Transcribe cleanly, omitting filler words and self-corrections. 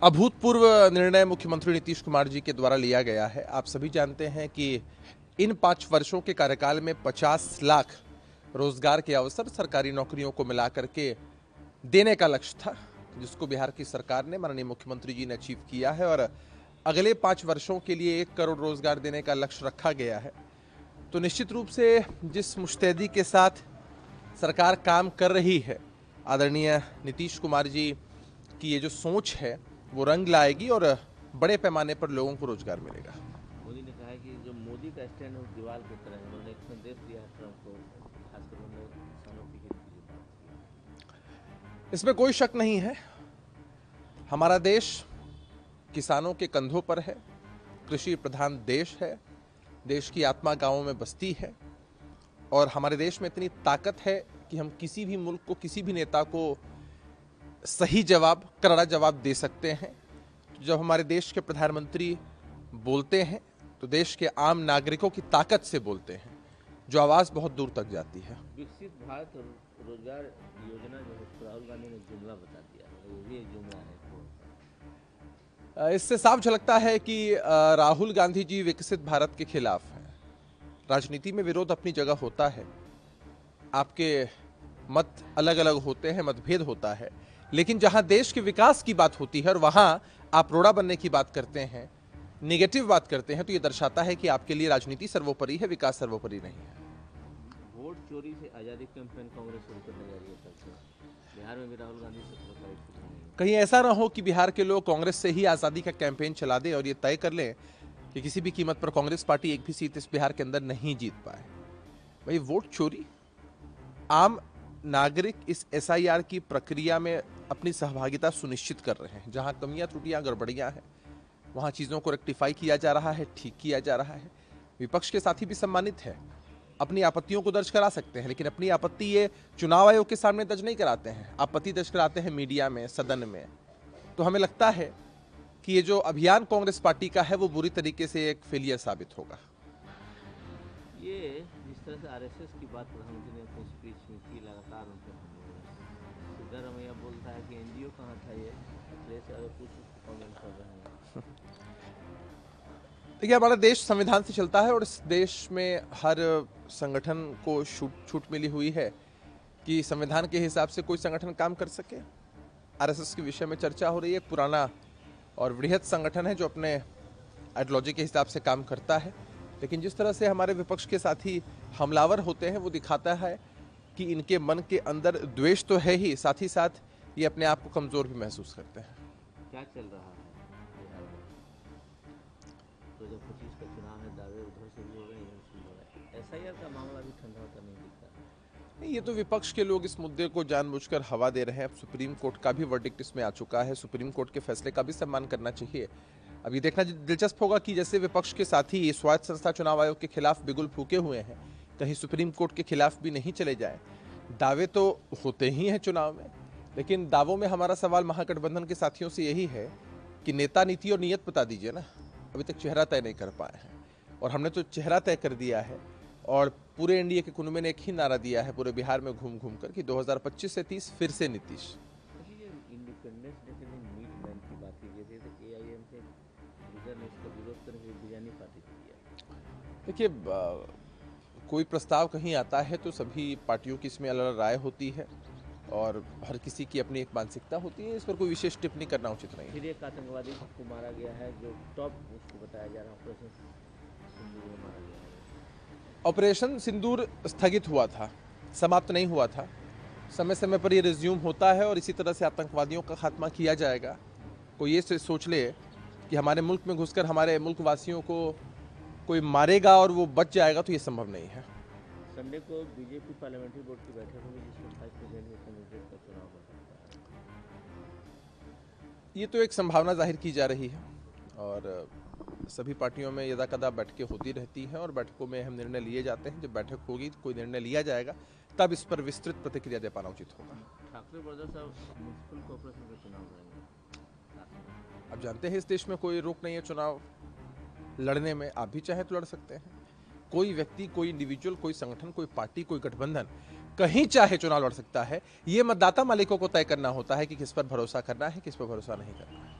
अभूतपूर्व निर्णय मुख्यमंत्री नीतीश कुमार जी के द्वारा लिया गया है। आप सभी जानते हैं कि इन 5 वर्षों के कार्यकाल में 50 लाख रोजगार के अवसर सरकारी नौकरियों को मिलाकर के देने का लक्ष्य था, जिसको बिहार की सरकार ने, माननीय मुख्यमंत्री जी ने अचीव किया है और अगले 5 वर्षों के लिए 1 करोड़ रोजगार देने का लक्ष्य रखा गया है। तो निश्चित रूप से जिस मुस्तैदी के साथ सरकार काम कर रही है, आदरणीय नीतीश कुमार जी की ये जो सोच है वो रंग लाएगी और बड़े पैमाने पर लोगों को रोजगार मिलेगा। मोदी ने कहा है कि जो मोदी का स्टैंड है वो दीवार की तरह है। उन्होंने एक संदेश दिया है ट्रंप को, खासकर उन्होंने किसानों के हित की जो बात की। इसमें कोई शक नहीं है, हमारा देश किसानों के कंधों पर है, कृषि प्रधान देश है, देश की आत्मा गांवों में बसती है और हमारे देश में इतनी ताकत है कि हम किसी भी मुल्क को, किसी भी नेता को सही जवाब, करारा जवाब दे सकते हैं। जब हमारे देश के प्रधानमंत्री बोलते हैं तो देश के आम नागरिकों की ताकत से बोलते हैं, जो आवाज बहुत दूर तक जाती है। विकसित भारत रोजगार योजना जो है, राहुल गांधी ने जुमला बता दिया है, वो भी एक जुमला है। इससे साफ झलकता है कि राहुल गांधी जी विकसित भारत के खिलाफ हैं। राजनीति में विरोध अपनी जगह होता है, आपके मत अलग अलग होते हैं, मतभेद होता है, लेकिन जहां देश के विकास की बात होती है और वहां आप रोड़ा बनने की बात करते हैं, नेगेटिव बात करते हैं, तो ये दर्शाता है कि आपके लिए राजनीति सर्वोपरि है, विकास सर्वोपरि नहीं है। वोट चोरी से आजादी कैंपेन कांग्रेस शुरू करने जा रही है। बिहार में भी राहुल गांधी से कहीं ऐसा ना हो कि बिहार के लोग कांग्रेस से ही आजादी का कैंपेन चला दें और ये तय कर लें कि किसी भी कीमत पर कांग्रेस पार्टी एक भी सीट इस बिहार के अंदर नहीं जीत पाए। भाई, वोट चोरी, आम नागरिक इस एसआईआर की प्रक्रिया में अपनी सहभागिता सुनिश्चित कर रहे हैं। जहां कमियां, त्रुटियां, गड़बड़ियां हैं, वहां चीजों को रेक्टिफाई किया जा रहा है, ठीक किया जा रहा है। विपक्ष के साथी भी सम्मानित है, अपनी आपत्तियों को दर्ज करा सकते हैं, लेकिन अपनी आपत्ति ये चुनाव आयोग के सामने दर्ज नहीं कराते हैं, आपत्ति दर्ज कराते हैं मीडिया में, सदन में। तो हमें लगता है कि ये जो अभियान कांग्रेस पार्टी का है वो बुरी तरीके से एक फेलियर साबित होगा। ये जिस तरह से आरएसएस की बात प्रधानमंत्री ने अपनी स्पीच में की, लगातार उनके सिद्धारमैया बोलता है कि एनजीओ कहाँ था, ये कुछ कमेंट कर रहे हैं। देखिए, हमारा देश संविधान से चलता है और इस देश में हर संगठन को छूट मिली हुई है कि संविधान के हिसाब से कोई संगठन काम कर सके। आरएसएस के विषय में चर्चा हो रही है। एक पुराना और वृहद संगठन है जो अपने आइडियोलॉजी के हिसाब से काम करता है, लेकिन जिस तरह से हमारे विपक्ष के साथी हमलावर होते हैं वो दिखाता है कि इनके मन के अंदर द्वेष तो है ही, साथ ही साथ ये अपने आप को कमजोर भी महसूस करते हैं। क्या चल रहा है बिहार में? 2025 का चुनाव है, दावे उधर से भी हो रहे हैं, एसआईआर का मामला भी ठंडा होता नहीं दिखता। नहीं, ये तो विपक्ष के लोग इस मुद्दे को जानबूझकर हवा दे रहे हैं। अब सुप्रीम कोर्ट का भी वर्डिक्ट इसमें आ चुका है, सुप्रीम कोर्ट के फैसले का भी सम्मान करना चाहिए। अब ये देखना दिलचस्प होगा कि जैसे विपक्ष के साथी स्वायत्त संस्था चुनाव आयोग के खिलाफ बिगुल फूके हुए हैं, कहीं सुप्रीम कोर्ट के खिलाफ भी नहीं चले जाए। दावे तो होते ही हैं चुनाव में, लेकिन दावों में हमारा सवाल महागठबंधन के साथियों से यही है कि नेता, नीति और नियत बता दीजिए ना। अभी तक चेहरा तय नहीं कर पाए हैं और हमने तो चेहरा तय कर दिया है और पूरे एनडीए के कुनबे ने एक ही नारा दिया है पूरे बिहार में घूम घूम कर कि 2025 से 30 फिर से नीतीश। इंडिपेंडेंस डे के दिन मीट बैन की बात की गई थी, तो एआईएम के लीडर ने इसका विरोध करके बिरयानी पार्टी किया। देखिए, कोई प्रस्ताव कहीं आता है तो सभी पार्टियों की इसमें अलग अलग राय होती है और हर किसी की अपनी एक मानसिकता होती है। इस पर कोई विशेष टिप्पणी करना उचित नहीं है। फिर एक आतंकवादी को मारा गया है, जो टॉप उसको बताया जा रहा है, ऑपरेशन सिंदूर में मारा गया है। ऑपरेशन सिंदूर स्थगित हुआ था, समाप्त नहीं हुआ था। समय समय पर ये रिज्यूम होता है और इसी तरह से आतंकवादियों का खात्मा किया जाएगा। कोई ये सोच ले कि हमारे मुल्क में घुसकर हमारे मुल्क वासियों को कोई मारेगा और वो बच जाएगा, तो ये संभव नहीं है। संडे को बीजेपी पार्लियामेंट्री बोर्ड की बैठक होगी, जिसमें वाइस प्रेसिडेंट के कैंडिडेट का चुनाव हो सकता है। ये तो एक संभावना जाहिर की जा रही है और सभी पार्टियों में यदाकदा बैठकें होती रहती हैं और बैठकों में अहम निर्णय लिए जाते हैं। जब बैठक होगी, कोई निर्णय लिया जाएगा, तब इस पर विस्तृत प्रतिक्रिया दे पाना उचित होगा। ठाकरे ब्रदर्स अब म्युनिसिपल कॉर्पोरेशन का चुनाव लड़ेंगे। आप जानते हैं इस देश में कोई रोक नहीं है चुनाव लड़ने में। आप भी चाहे तो लड़ सकते हैं। कोई व्यक्ति, कोई इंडिविजुअल, कोई संगठन, कोई पार्टी, कोई गठबंधन कहीं चाहे चुनाव लड़ सकता है। ये मतदाता मालिकों को तय करना होता है कि किस पर भरोसा करना है, किस पर भरोसा नहीं करना है।